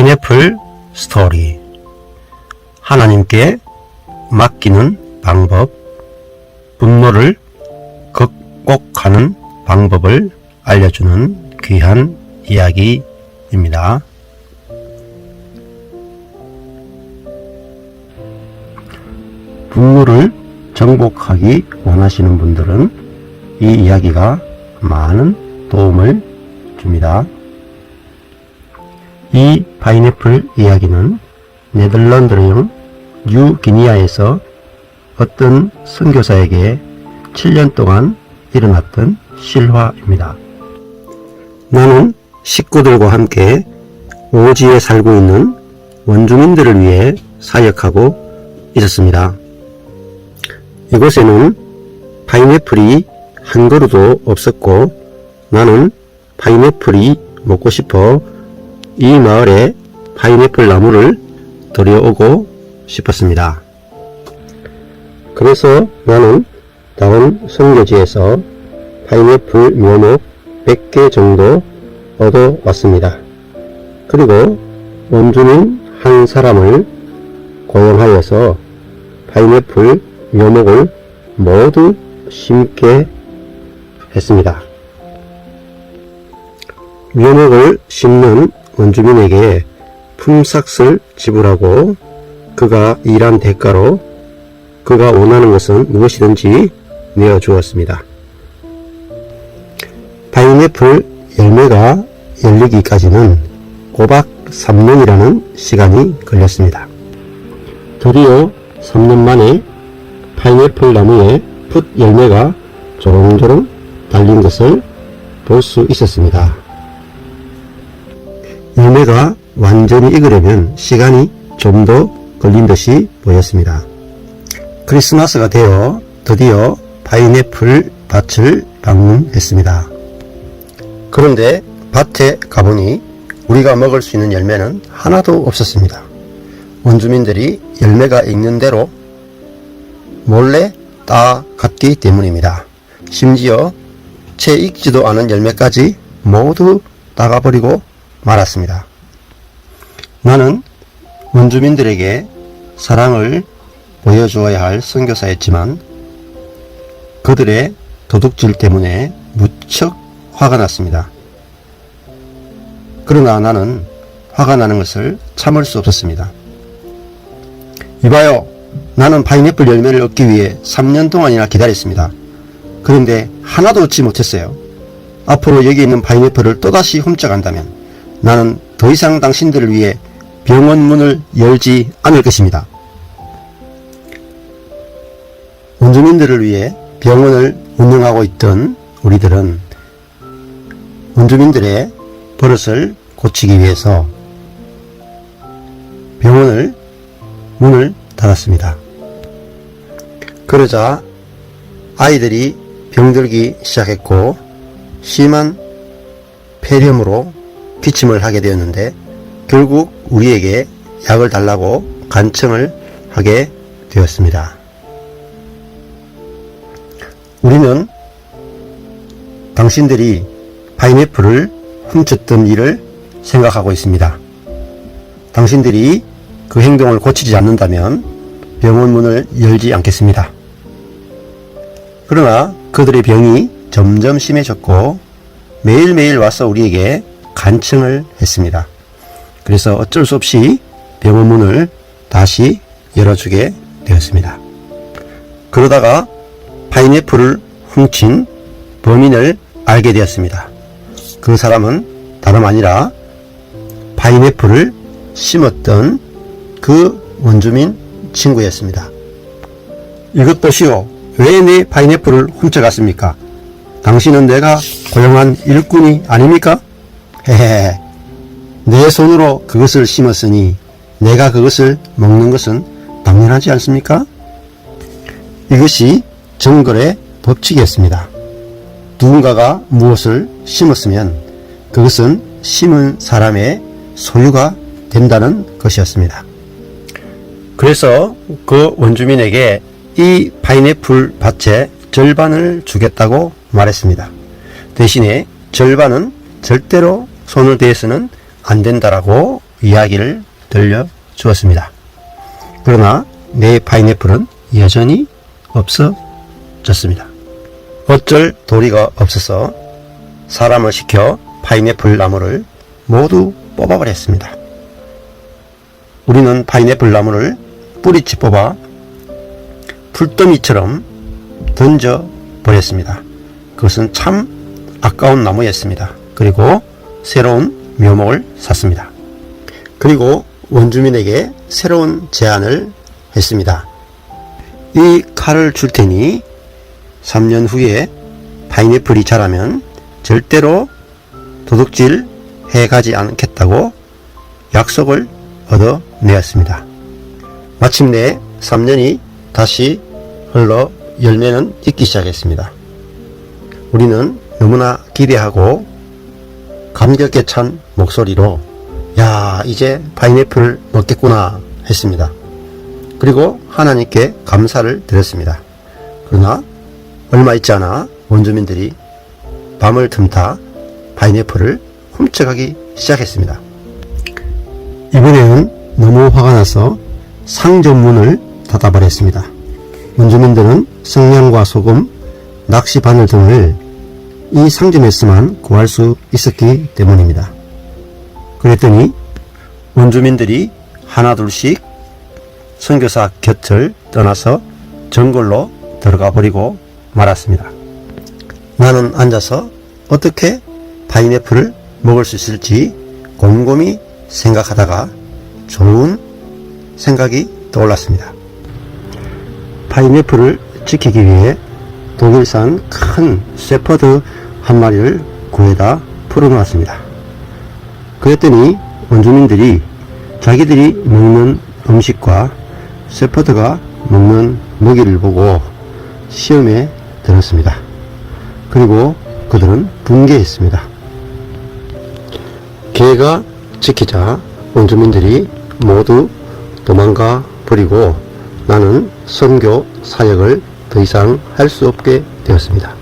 파인애플 스토리. 하나님께 맡기는 방법, 분노를 극복하는 방법을 알려주는 귀한 이야기입니다. 분노를 정복하기 원하시는 분들은 이 이야기가 많은 도움을 줍니다. 이 파인애플 이야기는 네덜란드령 뉴기니아에서 어떤 선교사에게 7년 동안 일어났던 실화입니다. 나는 식구들과 함께 오지에 살고 있는 원주민들을 위해 사역하고 있었습니다. 이곳에는 파인애플이 한 그루도 없었고 나는 파인애플이 먹고 싶어 이 마을에 파인애플 나무를 들여오고 싶었습니다. 그래서 나는 다른 선교지에서 파인애플 묘목 100개 정도 얻어왔습니다. 그리고 원주민 한 사람을 고용하여서 파인애플 묘목을 모두 심게 했습니다. 묘목을 심는 원주민에게 품삯을 지불하고 그가 일한 대가로 그가 원하는 것은 무엇이든지 내어주었습니다. 파인애플 열매가 열리기까지는 꼬박 3년이라는 시간이 걸렸습니다. 드디어 3년 만에 파인애플 나무에 풋 열매가 조롱조롱 달린 것을 볼 수 있었습니다. 열매가 완전히 익으려면 시간이 좀 더 걸린 듯이 보였습니다. 크리스마스가 되어 드디어 파인애플 밭을 방문했습니다. 그런데 밭에 가보니 우리가 먹을 수 있는 열매는 하나도 없었습니다. 원주민들이 열매가 익는 대로 몰래 따갔기 때문입니다. 심지어 채 익지도 않은 열매까지 모두 따가버리고 말았습니다. 나는 원주민들에게 사랑을 보여주어야 할 선교사였지만 그들의 도둑질 때문에 무척 화가 났습니다. 그러나 나는 화가 나는 것을 참을 수 없었습니다. 이봐요, 나는 파인애플 열매를 얻기 위해 3년 동안이나 기다렸습니다. 그런데 하나도 얻지 못했어요. 앞으로 여기 있는 파인애플을 또다시 훔쳐간다면 나는 더 이상 당신들을 위해 병원 문을 열지 않을 것입니다. 원주민들을 위해 병원을 운영하고 있던 우리들은 원주민들의 버릇을 고치기 위해서 병원을 문을 닫았습니다. 그러자 아이들이 병들기 시작했고 심한 폐렴으로 기침을 하게 되었는데 결국 우리에게 약을 달라고 간청을 하게 되었습니다. 우리는 당신들이 파인애플을 훔쳤던 일을 생각하고 있습니다. 당신들이 그 행동을 고치지 않는다면 병원 문을 열지 않겠습니다. 그러나 그들의 병이 점점 심해졌고 매일매일 와서 우리에게 간청을 했습니다. 그래서 어쩔 수 없이 병원 문을 다시 열어주게 되었습니다. 그러다가 파인애플을 훔친 범인을 알게 되었습니다. 그 사람은 다름 아니라 파인애플을 심었던 그 원주민 친구였습니다. 이것 보시오. 왜 내 파인애플을 훔쳐갔습니까? 당신은 내가 고용한 일꾼이 아닙니까? 헤헤. 내 손으로 그것을 심었으니 내가 그것을 먹는 것은 당연하지 않습니까? 이것이 정글의 법칙이었습니다. 누군가가 무엇을 심었으면 그것은 심은 사람의 소유가 된다는 것이었습니다. 그래서 그 원주민에게 이 파인애플 밭의 절반을 주겠다고 말했습니다. 대신에 절반은 절대로 손을 대서는 안 된다라고 이야기를 들려주었습니다. 그러나 내 파인애플은 여전히 없어졌습니다. 어쩔 도리가 없어서 사람을 시켜 파인애플 나무를 모두 뽑아버렸습니다. 우리는 파인애플 나무를 뿌리째 뽑아 풀더미처럼 던져버렸습니다. 그것은 참 아까운 나무였습니다. 그리고 새로운 묘목을 샀습니다. 그리고 원주민에게 새로운 제안을 했습니다. 이 칼을 줄 테니 3년 후에 파인애플이 자라면 절대로 도둑질 해가지 않겠다고 약속을 얻어내었습니다. 마침내 3년이 다시 흘러 열매는 익기 시작했습니다. 우리는 너무나 기대하고 감격에 찬 목소리로 야, 이제 파인애플을 먹겠구나 했습니다. 그리고 하나님께 감사를 드렸습니다. 그러나 얼마 있지 않아 원주민들이 밤을 틈타 파인애플을 훔쳐가기 시작했습니다. 이번에는 너무 화가 나서 상점문을 닫아버렸습니다. 원주민들은 성냥과 소금, 낚시 바늘 등을 이 상점에서만 구할 수 있었기 때문입니다. 그랬더니 원주민들이 하나둘씩 선교사 곁을 떠나서 정글로 들어가 버리고 말았습니다. 나는 앉아서 어떻게 파인애플을 먹을 수 있을지 곰곰이 생각하다가 좋은 생각이 떠올랐습니다. 파인애플을 지키기 위해 독일산 큰 셰퍼드 한 마리를 구해다 풀어놓았습니다. 그랬더니 원주민들이 자기들이 먹는 음식과 셰퍼드가 먹는 먹이를 보고 시험에 들었습니다. 그리고 그들은 붕괴했습니다. 개가 지키자 원주민들이 모두 도망가 버리고 나는 선교 사역을 더 이상 할 수 없게 되었습니다.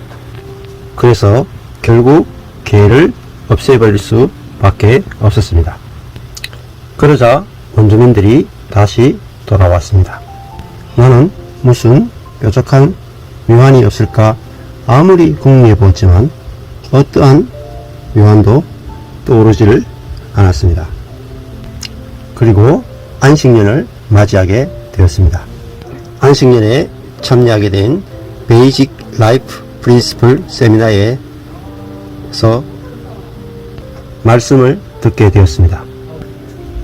그래서 결국 개를 없애버릴 수밖에 없었습니다. 그러자 원주민들이 다시 돌아왔습니다. 나는 무슨 뾰족한 묘안이 없을까 아무리 궁리해 보았지만 어떠한 묘안도 떠오르지를 않았습니다. 그리고 안식년을 맞이하게 되었습니다. 안식년에 참여하게 된 베이직 라이프 프린시플 세미나에서 말씀을 듣게 되었습니다.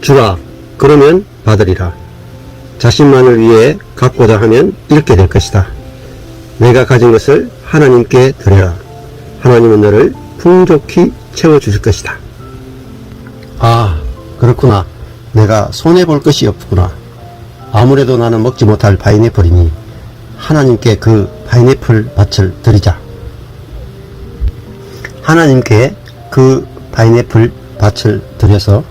주라, 그러면 받으리라. 자신만을 위해 갖고자 하면 잃게 될 것이다. 내가 가진 것을 하나님께 드려라. 하나님은 너를 풍족히 채워주실 것이다. 아, 그렇구나. 내가 손해볼 것이 없구나. 아무래도 나는 먹지 못할 파인애플이니 하나님께 그 파인애플 밭을 드리자. 하나님께 그 파인애플 밭을 드려서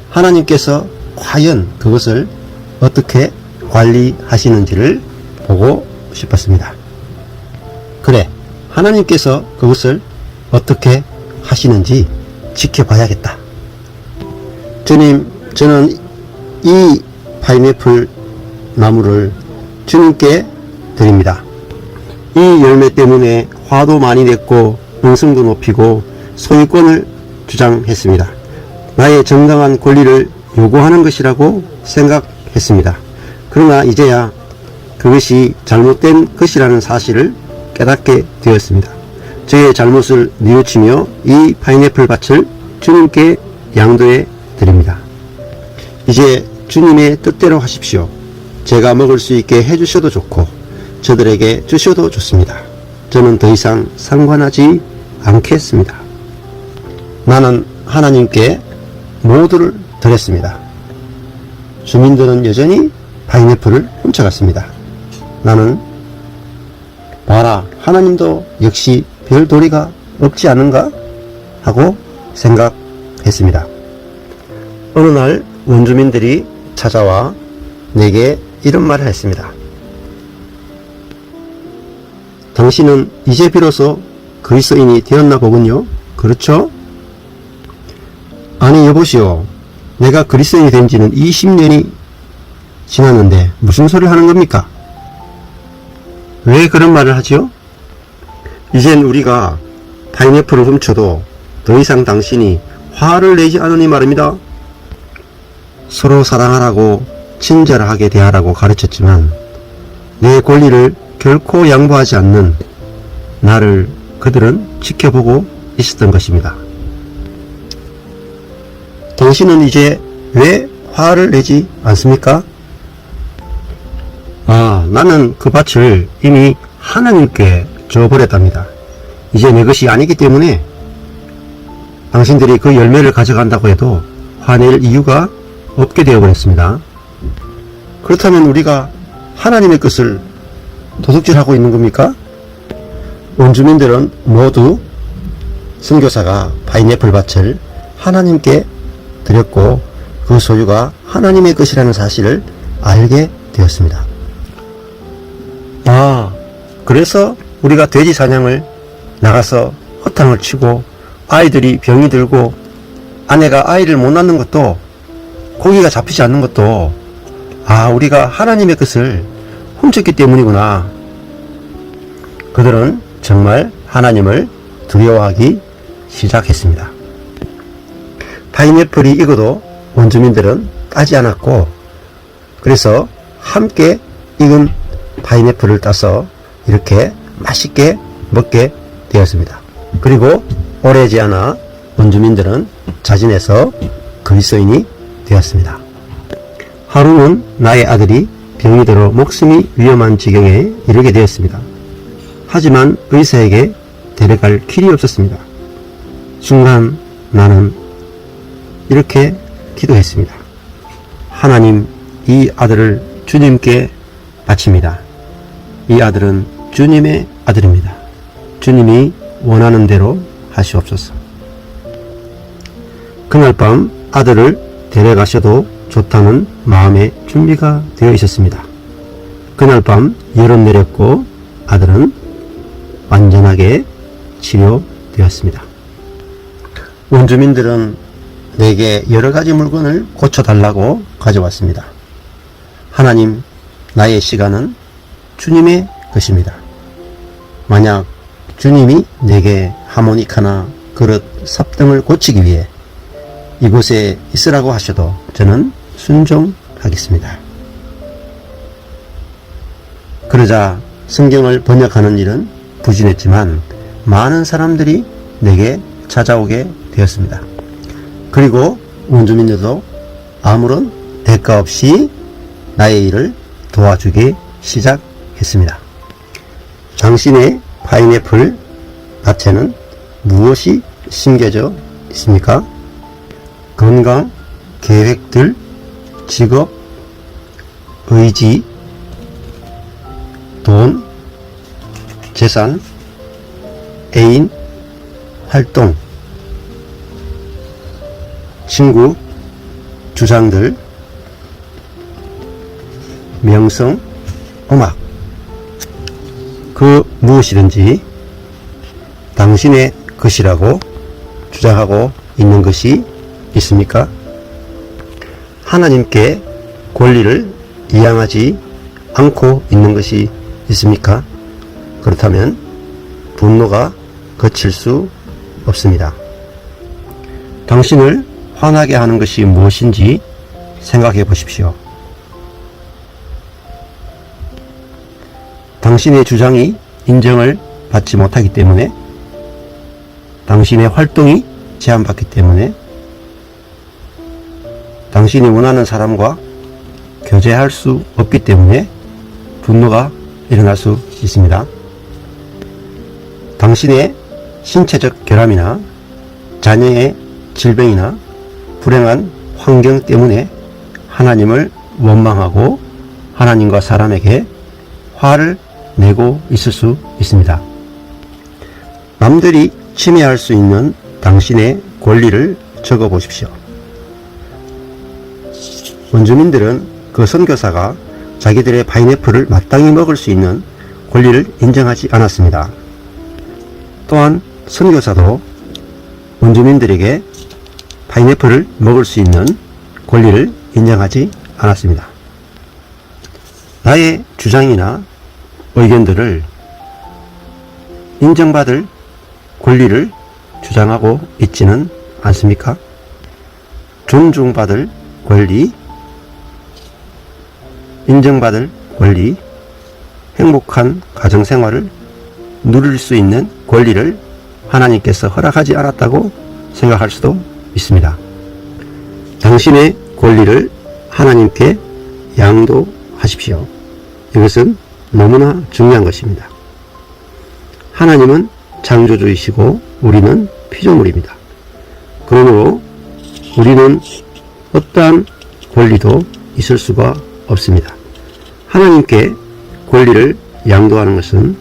하나님께서 과연 그것을 어떻게 관리하시는지를 보고 싶었습니다. 그래, 하나님께서 그것을 어떻게 하시는지 지켜봐야겠다. 주님, 저는 이 파인애플 나무를 주님께 드립니다. 이 열매 때문에 화도 많이 냈고 명성도 높이고 소유권을 주장했습니다. 나의 정당한 권리를 요구하는 것이라고 생각했습니다. 그러나 이제야 그것이 잘못된 것이라는 사실을 깨닫게 되었습니다. 저의 잘못을 뉘우치며 이 파인애플 밭을 주님께 양도해 드립니다. 이제 주님의 뜻대로 하십시오. 제가 먹을 수 있게 해주셔도 좋고 저들에게 주셔도 좋습니다. 저는 더 이상 상관하지 않겠습니다. 나는 하나님께 모두를 드렸습니다. 주민들은 여전히 파인애플을 훔쳐갔습니다. 나는 봐라, 하나님도 역시 별 도리가 없지 않은가 하고 생각했습니다. 어느 날 원주민들이 찾아와 내게 이런 말을 했습니다. 당신은 이제 비로소 그리스도인이 되었나 보군요. 그렇죠? 아니, 여보시오. 내가 그리스도인이 된 지는 20년이 지났는데 무슨 소리를 하는 겁니까? 왜 그런 말을 하지요? 이젠 우리가 파인애플을 훔쳐도 더 이상 당신이 화를 내지 않으니 말입니다. 서로 사랑하라고 친절하게 대하라고 가르쳤지만 내 권리를 결코 양보하지 않는 나를 그들은 지켜보고 있었던 것입니다. 당신은 이제 왜 화를 내지 않습니까? 나는 그 밭을 이미 하나님께 줘버렸답니다. 이제 내 것이 아니기 때문에 당신들이 그 열매를 가져간다고 해도 화낼 이유가 없게 되어버렸습니다. 그렇다면 우리가 하나님의 것을 도둑질하고 있는 겁니까? 원주민들은 모두 선교사가 파인애플 밭을 하나님께 드렸고 그 소유가 하나님의 것이라는 사실을 알게 되었습니다. 그래서 우리가 돼지 사냥을 나가서 허탕을 치고 아이들이 병이 들고 아내가 아이를 못 낳는 것도 고기가 잡히지 않는 것도 우리가 하나님의 것을 훔쳤기 때문이구나. 그들은 정말 하나님을 두려워하기 시작했습니다. 파인애플이 익어도 원주민들은 따지 않았고 그래서 함께 익은 파인애플을 따서 이렇게 맛있게 먹게 되었습니다. 그리고 오래지 않아 원주민들은 자진해서 그리스도인이 되었습니다. 하루는 나의 아들이 병이 들어 목숨이 위험한 지경에 이르게 되었습니다. 하지만 의사에게 데려갈 길이 없었습니다. 순간 나는 이렇게 기도했습니다. 하나님, 이 아들을 주님께 바칩니다. 이 아들은 주님의 아들입니다. 주님이 원하는 대로 하시옵소서. 그날 밤 아들을 데려가셔도 좋다는 마음의 준비가 되어 있었습니다. 그날 밤 열은 내렸고 아들은 완전하게 치료되었습니다. 원주민들은 내게 여러가지 물건을 고쳐달라고 가져왔습니다. 하나님, 나의 시간은 주님의 것입니다. 만약 주님이 내게 하모니카나 그릇, 삽등을 고치기 위해 이곳에 있으라고 하셔도 저는 순종하겠습니다. 그러자 성경을 번역하는 일은 부진했지만 많은 사람들이 내게 찾아오게 되었습니다. 그리고 원주민들도 아무런 대가 없이 나의 일을 도와주기 시작했습니다. 당신의 파인애플 밭에는 무엇이 심겨져 있습니까? 건강, 계획들, 직업, 의지, 돈, 재산, 애인, 활동, 친구, 주장들, 명성, 음악, 그 무엇이든지 당신의 것이라고 주장하고 있는 것이 있습니까? 하나님께 권리를 이양하지 않고 있는 것이 있습니까? 그렇다면 분노가 그칠 수 없습니다. 당신을 화나게 하는 것이 무엇인지 생각해 보십시오. 당신의 주장이 인정을 받지 못하기 때문에, 당신의 활동이 제한받기 때문에, 당신이 원하는 사람과 교제할 수 없기 때문에 분노가 일어날 수 있습니다. 당신의 신체적 결함이나 자녀의 질병이나 불행한 환경 때문에 하나님을 원망하고 하나님과 사람에게 화를 내고 있을 수 있습니다. 남들이 침해할 수 있는 당신의 권리를 적어 보십시오. 원주민들은 그 선교사가 자기들의 파인애플을 마땅히 먹을 수 있는 권리를 인정하지 않았습니다. 또한 선교사도 원주민들에게 파인애플을 먹을 수 있는 권리를 인정하지 않았습니다. 나의 주장이나 의견들을 인정받을 권리를 주장하고 있지는 않습니까? 존중받을 권리, 인정받을 권리, 행복한 가정생활을 누릴 수 있는 권리를 하나님께서 허락하지 않았다고 생각할 수도 있습니다. 당신의 권리를 하나님께 양도하십시오. 이것은 너무나 중요한 것입니다. 하나님은 창조주이시고 우리는 피조물입니다. 그러므로 우리는 어떠한 권리도 있을 수가 없습니다. 하나님께 권리를 양도하는 것은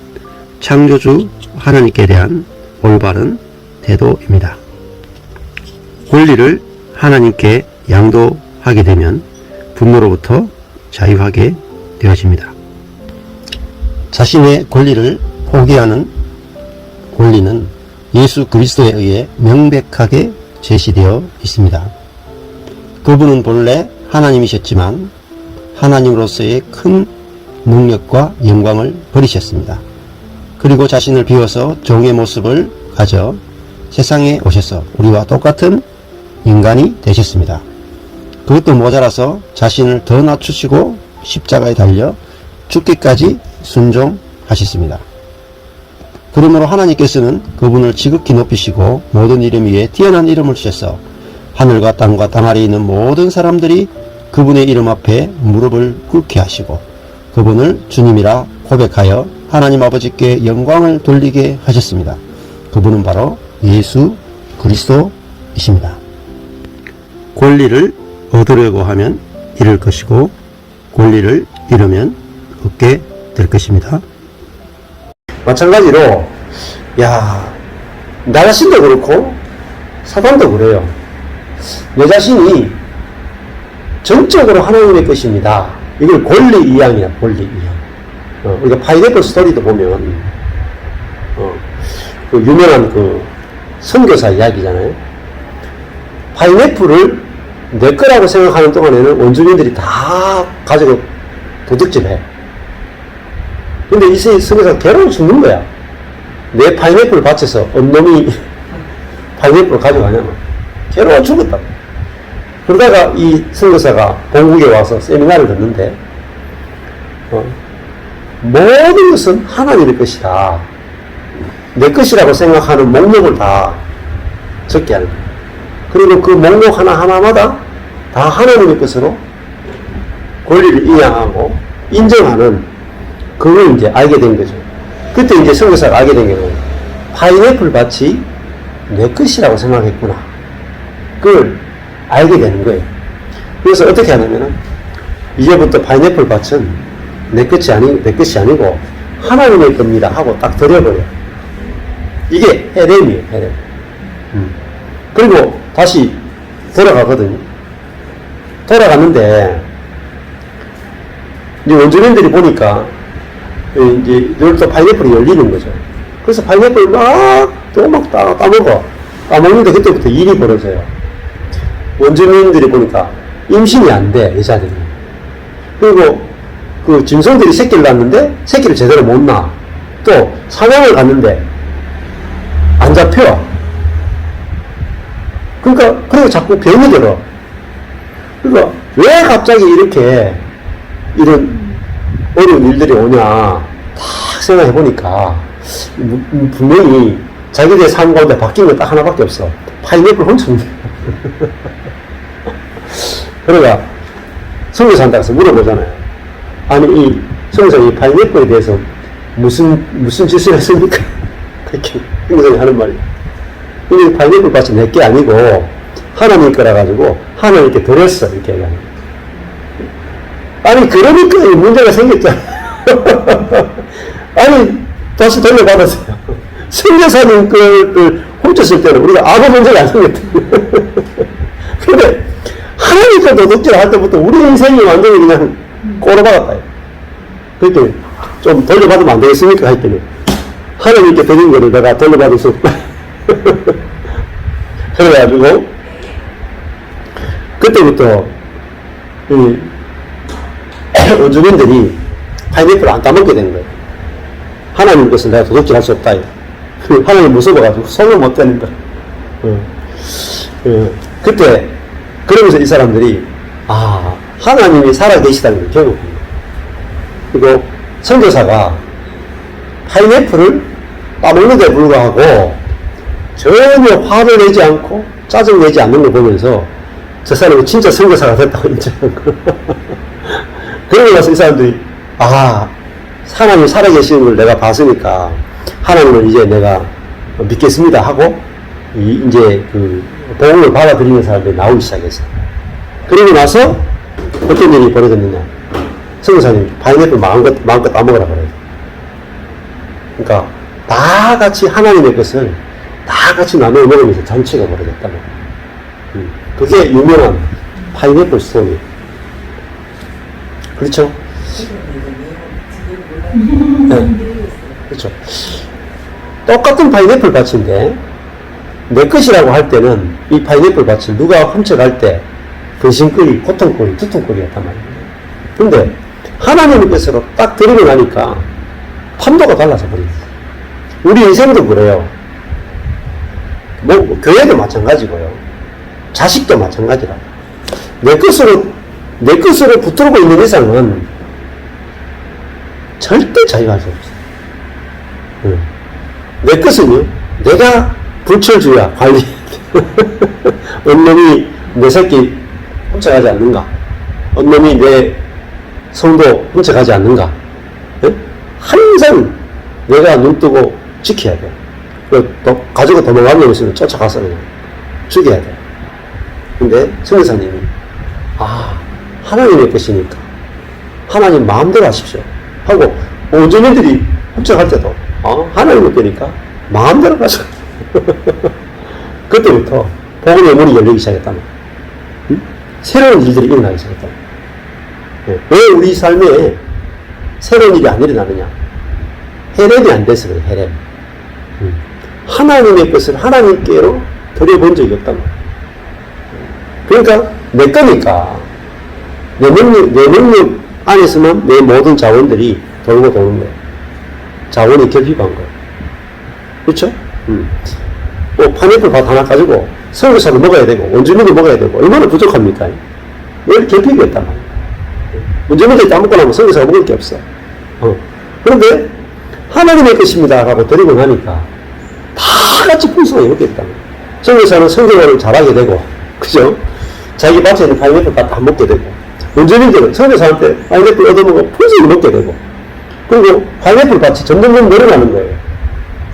창조주 하나님께 대한 올바른 태도입니다. 권리를 하나님께 양도하게 되면 분노로부터 자유하게 되어집니다. 자신의 권리를 포기하는 권리는 예수 그리스도에 의해 명백하게 제시되어 있습니다. 그분은 본래 하나님이셨지만 하나님으로서의 큰 능력과 영광을 버리셨습니다. 그리고 자신을 비워서 종의 모습을 가져 세상에 오셔서 우리와 똑같은 인간이 되셨습니다. 그것도 모자라서 자신을 더 낮추시고 십자가에 달려 죽기까지 순종하셨습니다. 그러므로 하나님께서는 그분을 지극히 높이시고 모든 이름 위에 뛰어난 이름을 주셔서 하늘과 땅과 땅 아래에 있는 모든 사람들이 그분의 이름 앞에 무릎을 꿇게 하시고 그분을 주님이라 고백하여 하나님 아버지께 영광을 돌리게 하셨습니다. 그분은 바로 예수 그리스도이십니다. 권리를 얻으려고 하면 잃을 것이고 권리를 잃으면 얻게 될 것입니다. 마찬가지로 나 자신도 그렇고 사단도 그래요. 내 자신이 전적으로 하나님의 것입니다. 이걸 권리 이양이야, 권리 이양. 우리가 파인애플 스토리도 보면 그 유명한 그 선교사 이야기잖아요. 파인애플을 내 거라고 생각하는 동안에는 원주민들이 다 가지고 도둑질해. 근데 이 선교사가 괴로워 죽는 거야. 내 파인애플 밭에서 언놈이 파인애플을 가져가냐면 괴로워 죽었다고. 그러다가 이 선교사가 본국에 와서 세미나를 듣는데 모든 것은 하나님의 것이다. 내 것이라고 생각하는 목록을 다 적게 하는 거예요. 그리고 그 목록 하나하나마다 다 하나님의 것으로 권리를 이양하고 인정하는 그걸 이제 알게 된 거죠. 그때 이제 선교사가 알게 된 게 파인애플 밭이 내 것이라고 생각했구나. 그걸 알게 되는 거예요. 그래서 어떻게 하냐면은 이제부터 파인애플 밭은 내 것이 아니고 하나님의 겁니다 하고 딱 드려버려. 이게 헤렘이에요, 헤렘. 그리고 다시 돌아가거든요. 돌아갔는데 이제 원주민들이 보니까 이제 또 파인애플이 열리는 거죠. 그래서 파인애플 막 따먹어. 따먹는데 그때부터 일이 벌어져요. 원주민들이 보니까 임신이 안 돼, 여자들이. 그리고 그 짐승들이 새끼를 낳는데 새끼를 제대로 못 낳아. 또 사냥을 갔는데 안 잡혀. 그러니까 자꾸 병이 들어. 그러니까 왜 갑자기 이렇게 이런 어려운 일들이 오냐 딱 생각해 보니까 분명히 자기들의 삶 가운데 바뀐 건 딱 하나밖에 없어. 파인애플 훔쳤네. 그러니까 선교사한테 가서 물어보잖아요. 아니 이 선교사님 이 파인애플에 대해서 무슨 짓을 했습니까? 그렇게 선교사님이 하는 말이. 근데 파인애플 밭이 내게 아니고 하나님 거라 가지고 하나님께 드렸어 이렇게 얘기하는 거예요. 아니 그러니까 이 문제가 생겼잖아. 아니 다시 돌려받았어요. 선교사님 거를 훔쳤을 때는 우리가 아무 문제가 안 생겼대. 근데 하나님 거 도둑질 할 때부터 우리 인생이 완전히 그냥 꼬라박았다. 그랬더니 좀 돌려받으면 안 되겠습니까? 했더니 하나님께 드린 거를 내가 돌려받을 수 없다. 그래가지고 그때부터 이 원주민들이 파인애플을 안 따먹게 되는 거예요. 하나님 것을 내가 도둑질할 수 없다. 하나님 무서워가지고 손을 못 대는 거야. 그때 그러면서 이 사람들이 하나님이 살아계시다는 걸 경험합니다. 그리고 선교사가 파인애플을 따먹는데 불구하고 전혀 화를 내지 않고 짜증내지 않는 걸 보면서 저 사람이 진짜 선교사가 됐다고 인정한 거. 그러고 나서 이 사람들이 하나님 살아계시는 걸 내가 봤으니까 하나님을 이제 내가 믿겠습니다 하고 이제 그 복음을 받아들이는 사람들이 나오기 시작했어요. 그리고 나서 어떤 일이 벌어졌느냐. 선교사님 파인애플 마음껏 따먹으라 그래요. 그러니까 다 같이 하나님의 것을 다 같이 나눠 먹으면서 잔치가 벌어졌다. 그게 유명한 파인애플 스토리. 그렇죠? 네. 그렇죠. 똑같은 파인애플 밭인데 내 것이라고 할 때는 이 파인애플 밭을 누가 훔쳐갈 때 근심거리, 고통거리, 두통거리였단 말이에요. 근데 하나님의 것으로 딱 들이고 나니까 판도가 달라져 버립니다. 우리 인생도 그래요. 뭐 교회도 마찬가지고요. 자식도 마찬가지라. 내 것으로 붙들고 있는 이상은 절대 자유할 수 없어요. 내 것은요, 내가 불철주야, 관리. 언놈이 내 새끼 훔쳐가지 않는가? 언놈이 내 성도 훔쳐가지 않는가? 항상 내가 눈 뜨고 지켜야 돼. 가지고 도망가는 것을 쫓아가서 그냥 죽여야 돼. 근데 선교사님이 하나님의 것이니까 하나님 마음대로 하십시오 하고 원주민들이 훔쳐갈 때도 하나님의 거니까 마음대로 가서 그때부터 복음의 문이 열리기 시작했다. 새로운 일들이 일어나기 시작했다. 왜 우리 삶에 새로운 일이 안 일어나느냐? 헤렘이 안 돼서 그래. 헤렘. 하나님의 것을 하나님께로 드려본 적이 없단 말이야. 그러니까 내 거니까 내 능력 안에서만 내 모든 자원들이 돌고 도는 거야. 자원이 결핍한 거야. 그렇죠? 파인애플 밭 하나 가지고 선교사도 먹어야 되고 원주민도 먹어야 되고 얼마나 부족합니까? 왜 결핍이 없단 말이야. 원주민들이 따먹고 나면 선교사가 먹을 게 없어. 그런데 하나님의 것입니다 라고 드리고 나니까 다 같이 풍성하게 먹겠다. 선교사는 선교를 잘하게 되고, 그죠? 자기 밭에 있는 파인애플 다 먹게 되고, 원주민들은 선교사한테 파인애플 얻어먹고 풍성히 먹게 되고, 그리고 파인애플 밭이 점점 늘어나는 거예요.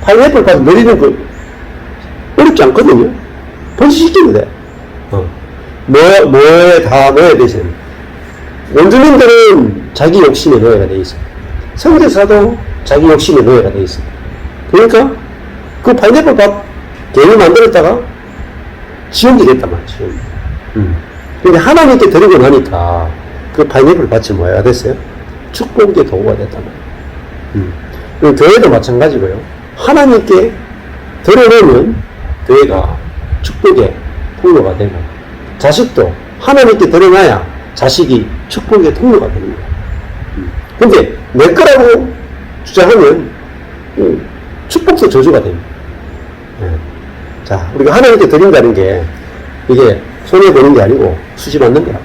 파인애플 밭 늘리는 거 어렵지 않거든요. 번식시키면 돼. 뭐에 다 넣어야 되지. 원주민들은 자기 욕심에 넣어야 돼 있어. 선교사도 자기 욕심에 넣어야 돼 있어. 그러니까 그 파인애플 밭 괜히 만들었다가 지옥이 됐단 말이죠. 근데 하나님께 드리고 나니까 그 파인애플 밭이 뭐가 됐어요? 축복의 도구가 됐단 말이에요. 교회도 마찬가지고요. 하나님께 드려놓으면 교회가 축복의 통로가 되고, 자식도 하나님께 드려놔야 자식이 축복의 통로가 되는 거예요. 근데 내 거라고 주장하면 축복도 저주가 됩니다. 자, 우리가 하나님께 드린다는 게 이게 손해 보는 게 아니고 수지 받는 거라.